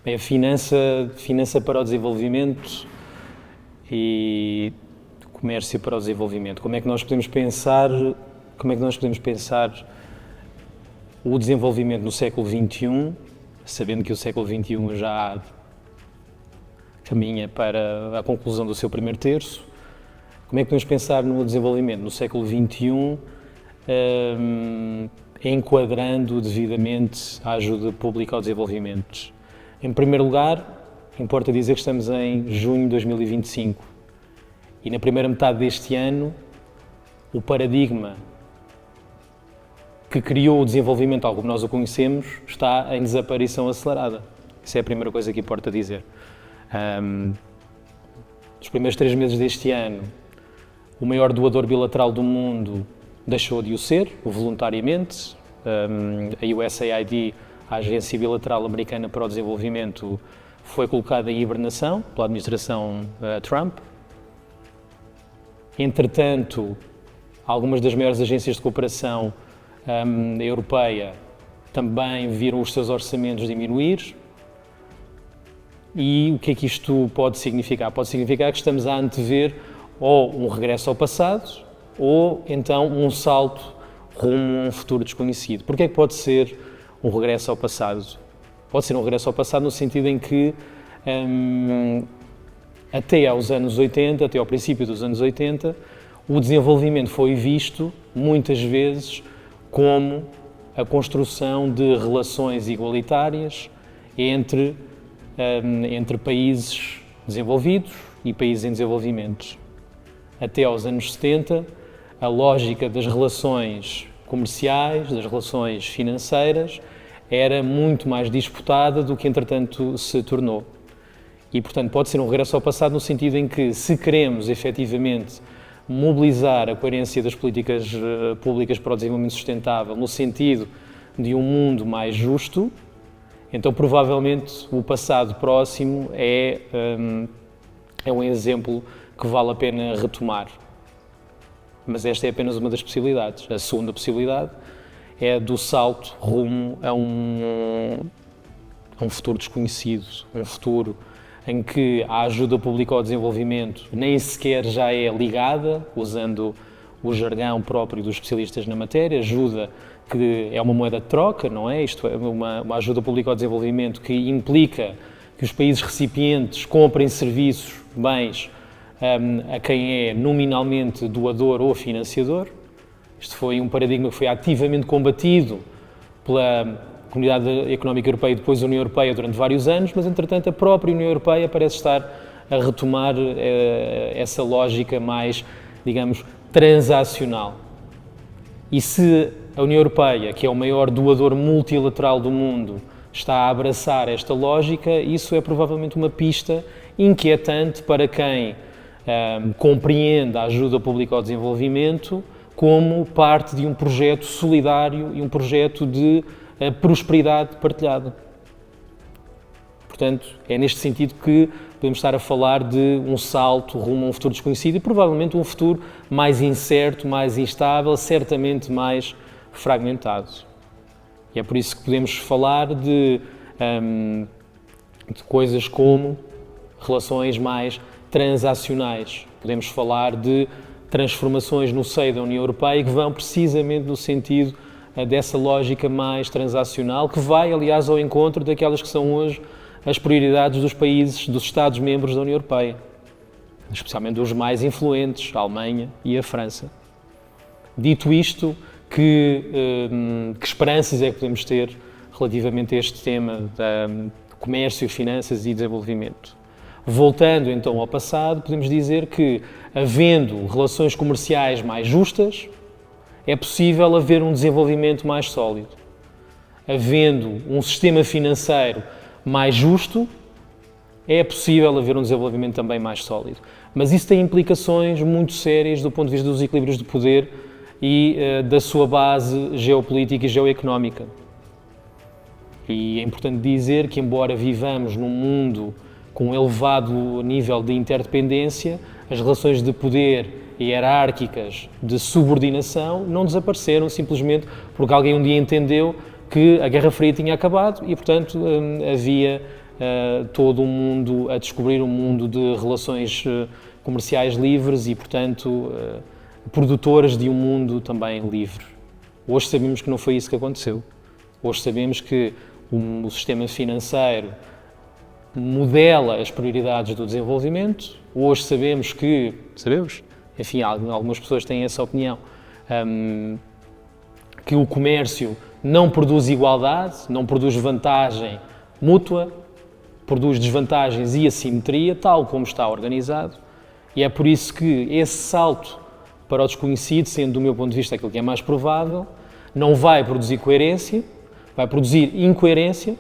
Bem, a finança para o desenvolvimento e comércio para o desenvolvimento. Como é que nós podemos pensar o desenvolvimento no século XXI, sabendo que o século XXI já caminha para a conclusão do seu primeiro terço? Como é que podemos pensar no desenvolvimento no século XXI, enquadrando devidamente a ajuda pública ao desenvolvimento? Em primeiro lugar, importa dizer que estamos em junho de 2025 e na primeira metade deste ano o paradigma que criou o desenvolvimento, tal como nós o conhecemos, está em desaparição acelerada. Isso é a primeira coisa que importa dizer. Nos primeiros 3 meses deste ano, o maior doador bilateral do mundo deixou de o ser, voluntariamente. A USAID, a Agência Bilateral Americana para o Desenvolvimento, foi colocada em hibernação pela administração Trump. Entretanto, algumas das maiores agências de cooperação europeia também viram os seus orçamentos diminuir. E o que é que isto pode significar? Pode significar que estamos a antever ou um regresso ao passado ou então um salto rumo a um futuro desconhecido. Porquê é que pode ser um regresso ao passado? Pode ser um regresso ao passado no sentido em que até aos anos 80, até ao princípio dos anos 80, o desenvolvimento foi visto muitas vezes como a construção de relações igualitárias entre países desenvolvidos e países em desenvolvimento. Até aos anos 70, a lógica das relações comerciais, das relações financeiras, era muito mais disputada do que, entretanto, se tornou. E, portanto, pode ser um regresso ao passado no sentido em que, se queremos, efetivamente, mobilizar a coerência das políticas públicas para o desenvolvimento sustentável no sentido de um mundo mais justo, então, provavelmente, o passado próximo é um exemplo que vale a pena retomar. Mas esta é apenas uma das possibilidades. A segunda possibilidade é do salto rumo a um futuro desconhecido, um futuro em que a ajuda pública ao desenvolvimento nem sequer já é ligada, usando o jargão próprio dos especialistas na matéria, ajuda que é uma moeda de troca, não é? Isto é uma ajuda pública ao desenvolvimento que implica que os países recipientes comprem serviços, bens, a quem é nominalmente doador ou financiador. Isto foi um paradigma que foi ativamente combatido pela Comunidade Económica Europeia e depois a União Europeia durante vários anos, mas entretanto a própria União Europeia parece estar a retomar essa lógica mais, digamos, transacional. E se a União Europeia, que é o maior doador multilateral do mundo, está a abraçar esta lógica, isso é provavelmente uma pista inquietante para quem compreende a ajuda pública ao desenvolvimento como parte de um projeto solidário e um projeto de prosperidade partilhada. Portanto, é neste sentido que podemos estar a falar de um salto rumo a um futuro desconhecido e provavelmente um futuro mais incerto, mais instável, certamente mais fragmentado. E é por isso que podemos falar de coisas como relações mais transacionais. Podemos falar de transformações no seio da União Europeia que vão precisamente no sentido dessa lógica mais transacional, que vai, aliás, ao encontro daquelas que são hoje as prioridades dos países, dos Estados-membros da União Europeia, especialmente os mais influentes, a Alemanha e a França. Dito isto, que esperanças é que podemos ter relativamente a este tema de comércio, finanças e desenvolvimento? Voltando então ao passado, podemos dizer que, havendo relações comerciais mais justas, é possível haver um desenvolvimento mais sólido. Havendo um sistema financeiro mais justo, é possível haver um desenvolvimento também mais sólido. Mas isso tem implicações muito sérias do ponto de vista dos equilíbrios de poder e da sua base geopolítica e geoeconómica. E é importante dizer que, embora vivamos num mundo com um elevado nível de interdependência, as relações de poder hierárquicas de subordinação não desapareceram simplesmente porque alguém um dia entendeu que a Guerra Fria tinha acabado e, portanto, havia todo um mundo, a descobrir um mundo de relações comerciais livres e, portanto, produtoras de um mundo também livre. Hoje sabemos que não foi isso que aconteceu. Hoje sabemos que o sistema financeiro modela as prioridades do desenvolvimento. Hoje sabemos, enfim, algumas pessoas têm essa opinião, que o comércio não produz igualdade, não produz vantagem mútua, produz desvantagens e assimetria, tal como está organizado, e é por isso que esse salto para o desconhecido, sendo do meu ponto de vista aquilo que é mais provável, não vai produzir coerência, vai produzir incoerência,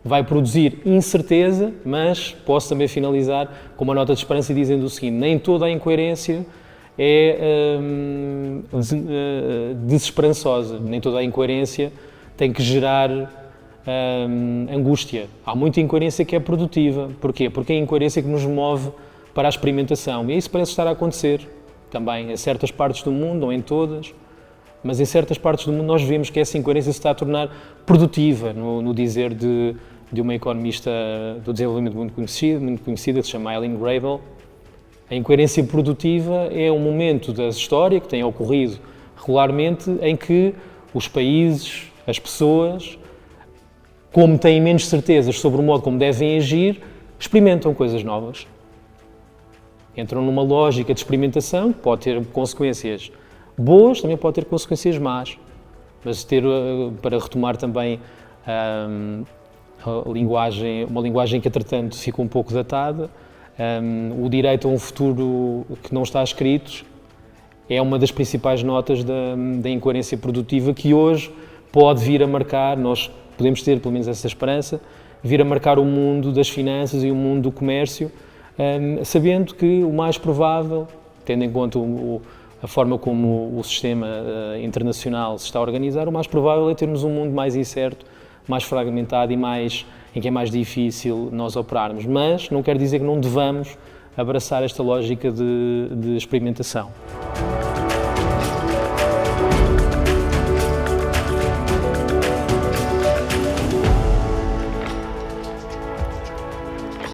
vai produzir incerteza, mas posso também finalizar com uma nota de esperança dizendo o seguinte: nem toda a incoerência é desesperançosa, nem toda a incoerência tem que gerar angústia. Há muita incoerência que é produtiva. Porquê? Porque é a incoerência que nos move para a experimentação. E isso parece estar a acontecer também em certas partes do mundo, não em todas, mas em certas partes do mundo nós vemos que essa incoerência se está a tornar produtiva, no dizer de uma economista do desenvolvimento muito conhecida, que se chama Eileen Gradle. A incoerência produtiva é um momento da história que tem ocorrido regularmente em que os países, as pessoas, como têm menos certezas sobre o modo como devem agir, experimentam coisas novas. Entram numa lógica de experimentação que pode ter consequências boas, também pode ter consequências más. Mas para retomar também uma linguagem que, entretanto, fica um pouco datada, o direito a um futuro que não está escrito é uma das principais notas da incoerência produtiva que hoje pode vir a marcar, nós podemos ter pelo menos essa esperança, vir a marcar o mundo das finanças e o mundo do comércio, sabendo que o mais provável, tendo em conta a forma como o sistema internacional se está a organizar, o mais provável é termos um mundo mais incerto, mais fragmentado e em que é mais difícil nós operarmos. Mas não quer dizer que não devamos abraçar esta lógica de experimentação.